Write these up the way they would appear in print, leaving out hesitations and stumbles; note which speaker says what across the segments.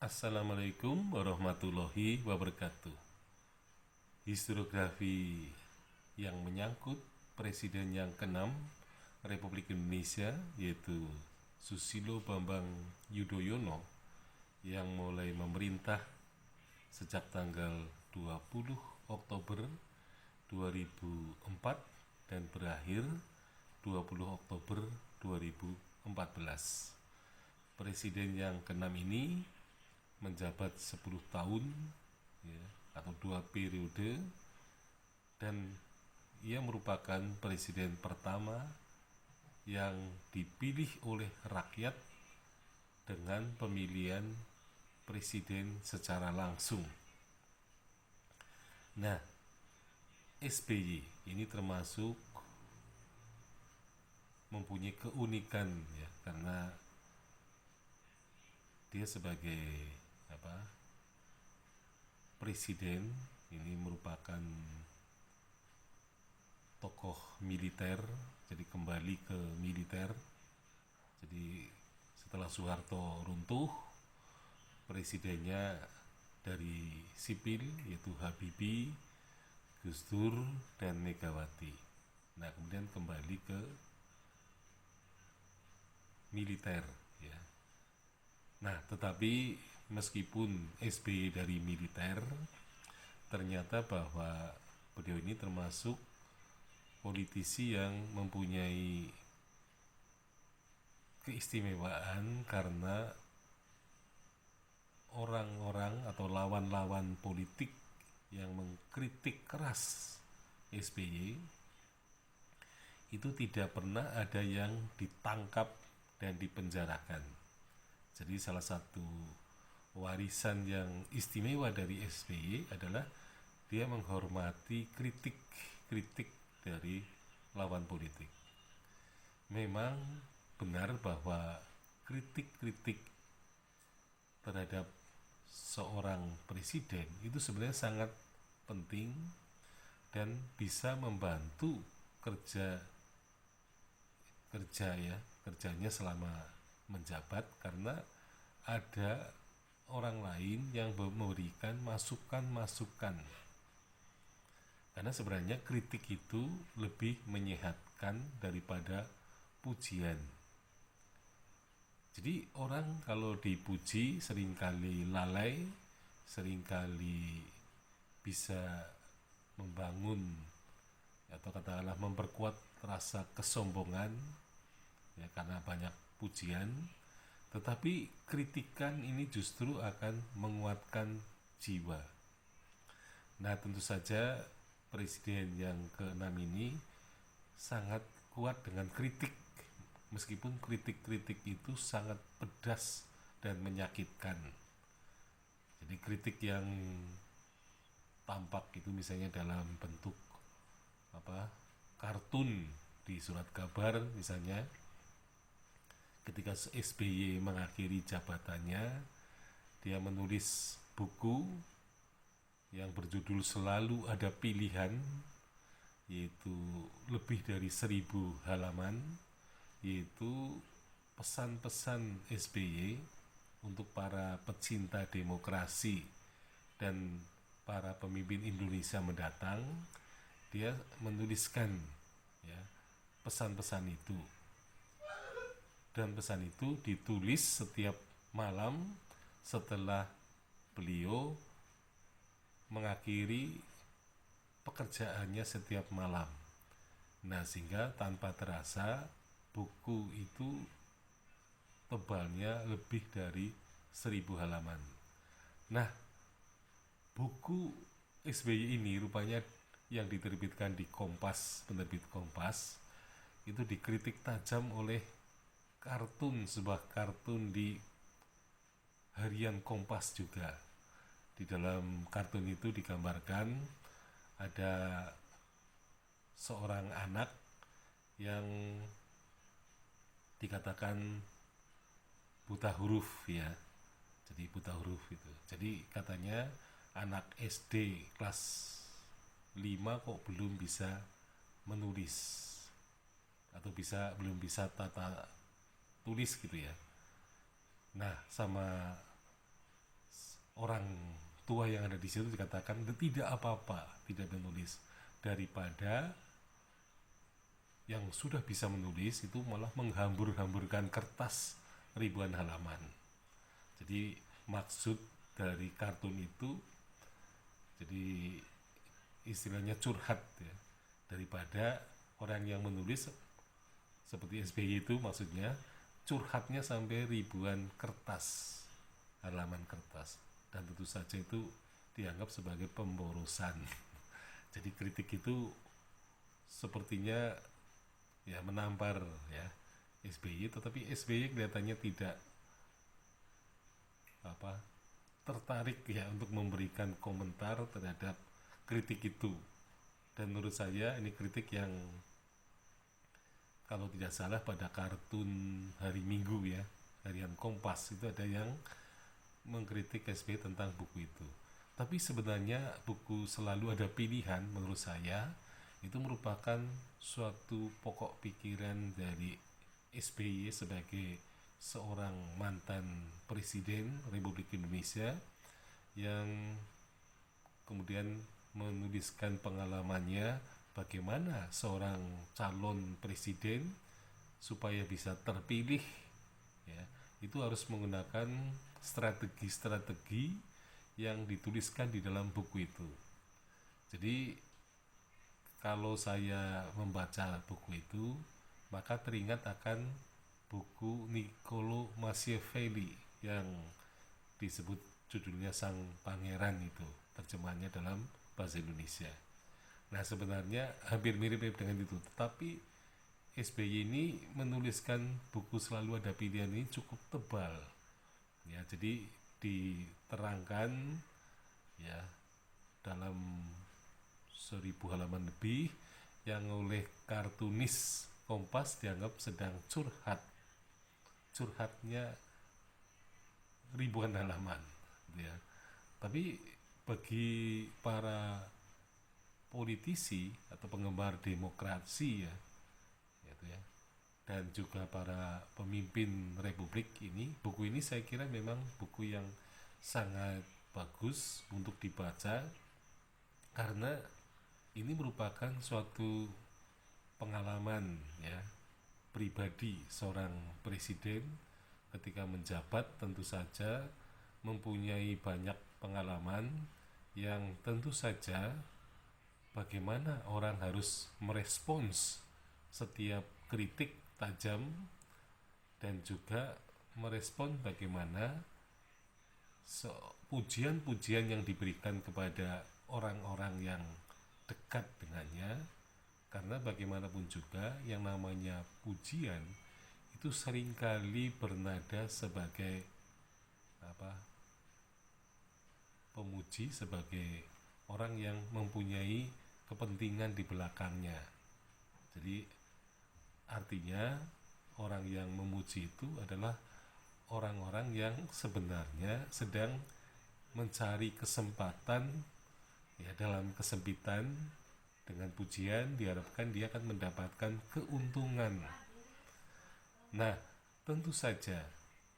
Speaker 1: Assalamualaikum warahmatullahi wabarakatuh. Historiografi yang menyangkut Presiden yang ke-6 Republik Indonesia, yaitu Susilo Bambang Yudhoyono, yang mulai memerintah sejak tanggal 20 Oktober 2004 dan berakhir 20 Oktober 2014. Presiden yang ke-6 ini menjabat 10 tahun ya, atau 2 periode, dan ia merupakan presiden pertama yang dipilih oleh rakyat dengan pemilihan presiden secara langsung. Nah, SBY ini termasuk mempunyai keunikan ya, karena dia sebagai presiden ini merupakan tokoh militer, jadi kembali ke militer. Jadi setelah Soeharto runtuh, presidennya dari sipil, yaitu Habibie, Gus Dur, dan Megawati. Nah, kemudian kembali ke militer ya. Nah, tetapi meskipun SBY dari militer, ternyata bahwa beliau ini termasuk politisi yang mempunyai keistimewaan karena orang-orang atau lawan-lawan politik yang mengkritik keras SBY itu tidak pernah ada yang ditangkap dan dipenjarakan. Jadi salah satu warisan yang istimewa dari SBY adalah dia menghormati kritik-kritik dari lawan politik. Memang benar bahwa kritik-kritik terhadap seorang presiden itu sebenarnya sangat penting dan bisa membantu kerjanya selama menjabat, karena ada orang lain yang memberikan masukan-masukan. Karena sebenarnya kritik itu lebih menyehatkan daripada pujian. Jadi orang kalau dipuji seringkali lalai, seringkali bisa membangun atau katakanlah memperkuat rasa kesombongan ya, karena banyak pujian. Tetapi kritikan ini justru akan menguatkan jiwa. Nah, tentu saja presiden yang ke-6 ini sangat kuat dengan kritik, meskipun kritik-kritik itu sangat pedas dan menyakitkan. Jadi kritik yang tampak itu misalnya dalam bentuk kartun di surat kabar misalnya. Ketika SBY mengakhiri jabatannya, dia menulis buku yang berjudul Selalu Ada Pilihan, yaitu lebih dari 1000 halaman, yaitu pesan-pesan SBY untuk para pecinta demokrasi dan para pemimpin Indonesia mendatang. Dia menuliskan ya, pesan-pesan itu, dan pesan itu ditulis setiap malam setelah beliau mengakhiri pekerjaannya setiap malam. Nah, sehingga tanpa terasa buku itu tebalnya lebih dari 1000 halaman. Nah, buku SBY ini rupanya yang diterbitkan di Kompas, penerbit Kompas, itu dikritik tajam oleh sebuah kartun di harian Kompas juga. Di dalam kartun itu digambarkan ada seorang anak yang dikatakan buta huruf ya. Jadi buta huruf itu. Jadi katanya anak SD kelas 5 kok belum bisa menulis atau belum bisa tata tulis gitu ya. Nah, sama orang tua yang ada di situ dikatakan tidak apa-apa tidak menulis, daripada yang sudah bisa menulis itu malah menghambur-hamburkan kertas ribuan halaman. Jadi maksud dari kartun itu jadi istilahnya curhat ya, daripada orang yang menulis seperti SBY itu maksudnya curhatnya sampai ribuan kertas, halaman kertas, dan tentu saja itu dianggap sebagai pemborosan. Jadi kritik itu sepertinya ya menampar ya SBY, tetapi SBY kelihatannya tidak apa tertarik ya untuk memberikan komentar terhadap kritik itu. Dan menurut saya ini kritik yang kalau tidak salah pada kartun hari Minggu ya, harian Kompas itu ada yang mengkritik SBY tentang buku itu. Tapi sebenarnya buku Selalu Ada Pilihan menurut saya itu merupakan suatu pokok pikiran dari SBY sebagai seorang mantan presiden Republik Indonesia yang kemudian menuliskan pengalamannya bagaimana seorang calon presiden supaya bisa terpilih ya, itu harus menggunakan strategi-strategi yang dituliskan di dalam buku itu. Jadi kalau saya membaca buku itu maka teringat akan buku Niccolo Machiavelli yang disebut judulnya Sang Pangeran, itu terjemahannya dalam bahasa Indonesia. Nah sebenarnya hampir mirip-mirip dengan itu, tetapi SBY ini menuliskan buku Selalu Ada Pilihan ini cukup tebal ya, jadi diterangkan ya dalam 1000 halaman lebih yang oleh kartunis Kompas dianggap sedang curhatnya ribuan halaman ya. Tapi bagi para politisi atau penggemar demokrasi ya, gitu ya, dan juga para pemimpin republik ini, buku ini saya kira memang buku yang sangat bagus untuk dibaca karena ini merupakan suatu pengalaman ya pribadi seorang presiden ketika menjabat, tentu saja mempunyai banyak pengalaman yang tentu saja bagaimana orang harus merespons setiap kritik tajam dan juga merespon bagaimana pujian-pujian yang diberikan kepada orang-orang yang dekat dengannya, karena bagaimanapun juga yang namanya pujian itu seringkali bernada sebagai pemuji, sebagai orang yang mempunyai kepentingan di belakangnya. Jadi artinya orang yang memuji itu adalah orang-orang yang sebenarnya sedang mencari kesempatan ya, dalam kesempitan. Dengan pujian diharapkan dia akan mendapatkan keuntungan. Nah tentu saja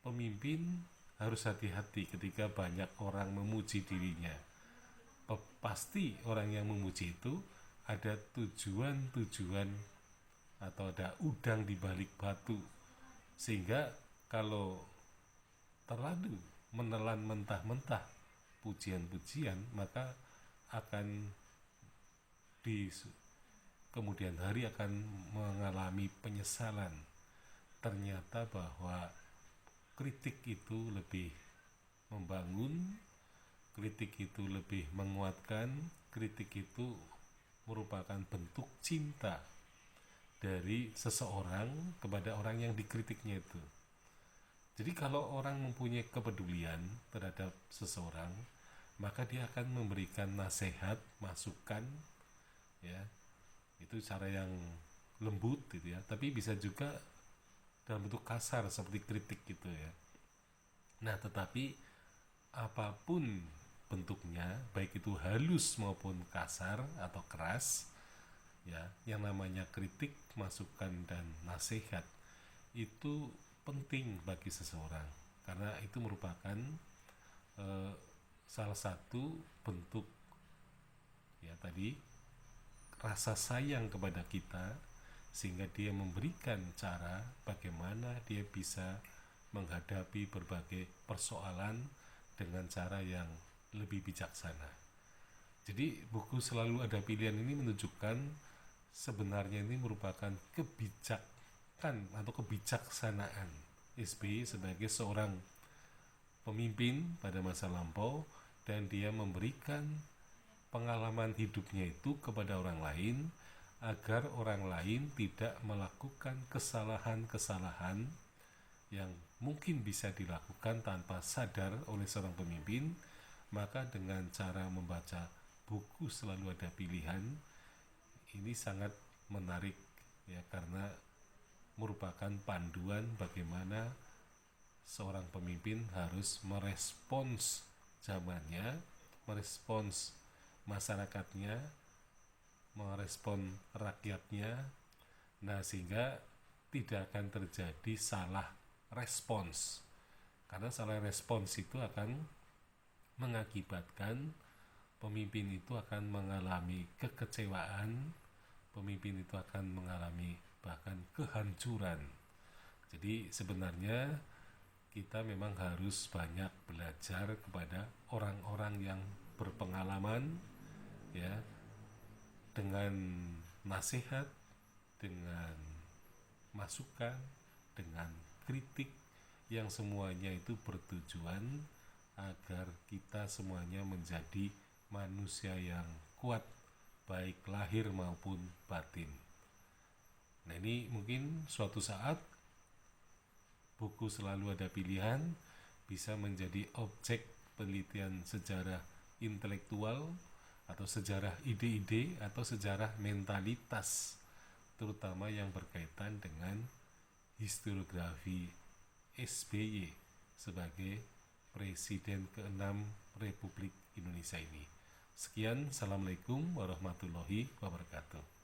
Speaker 1: pemimpin harus hati-hati ketika banyak orang memuji dirinya. Pasti orang yang memuji itu ada tujuan-tujuan atau ada udang di balik batu, sehingga kalau terlalu menelan mentah-mentah pujian-pujian maka akan di kemudian hari akan mengalami penyesalan. Ternyata bahwa kritik itu lebih membangun, kritik itu lebih menguatkan, kritik itu merupakan bentuk cinta dari seseorang kepada orang yang dikritiknya itu. Jadi kalau orang mempunyai kepedulian terhadap seseorang, maka dia akan memberikan nasihat, masukan ya, itu cara yang lembut gitu ya, tapi bisa juga dalam bentuk kasar seperti kritik gitu ya. Nah tetapi apapun bentuknya, baik itu halus maupun kasar atau keras ya, yang namanya kritik, masukan dan nasihat itu penting bagi seseorang karena itu merupakan salah satu bentuk ya tadi rasa sayang kepada kita, sehingga dia memberikan cara bagaimana dia bisa menghadapi berbagai persoalan dengan cara yang lebih bijaksana. Jadi buku Selalu Ada Pilihan ini menunjukkan sebenarnya ini merupakan kebijakan atau kebijaksanaan SBY sebagai seorang pemimpin pada masa lampau, dan dia memberikan pengalaman hidupnya itu kepada orang lain agar orang lain tidak melakukan kesalahan-kesalahan yang mungkin bisa dilakukan tanpa sadar oleh seorang pemimpin. Maka dengan cara membaca buku Selalu Ada Pilihan ini sangat menarik ya, karena merupakan panduan bagaimana seorang pemimpin harus merespons zamannya, merespons masyarakatnya, merespon rakyatnya. Nah, sehingga tidak akan terjadi salah respons, karena salah respons itu akan mengakibatkan pemimpin itu akan mengalami kekecewaan, pemimpin itu akan mengalami bahkan kehancuran. Jadi sebenarnya kita memang harus banyak belajar kepada orang-orang yang berpengalaman ya, dengan nasihat, dengan masukan, dengan kritik yang semuanya itu bertujuan agar kita semuanya menjadi manusia yang kuat baik lahir maupun batin. Nah, ini mungkin suatu saat buku Selalu Ada Pilihan bisa menjadi objek penelitian sejarah intelektual atau sejarah ide-ide atau sejarah mentalitas, terutama yang berkaitan dengan historiografi SBY sebagai Presiden ke-6 Republik Indonesia ini. Sekian, Assalamualaikum warahmatullahi wabarakatuh.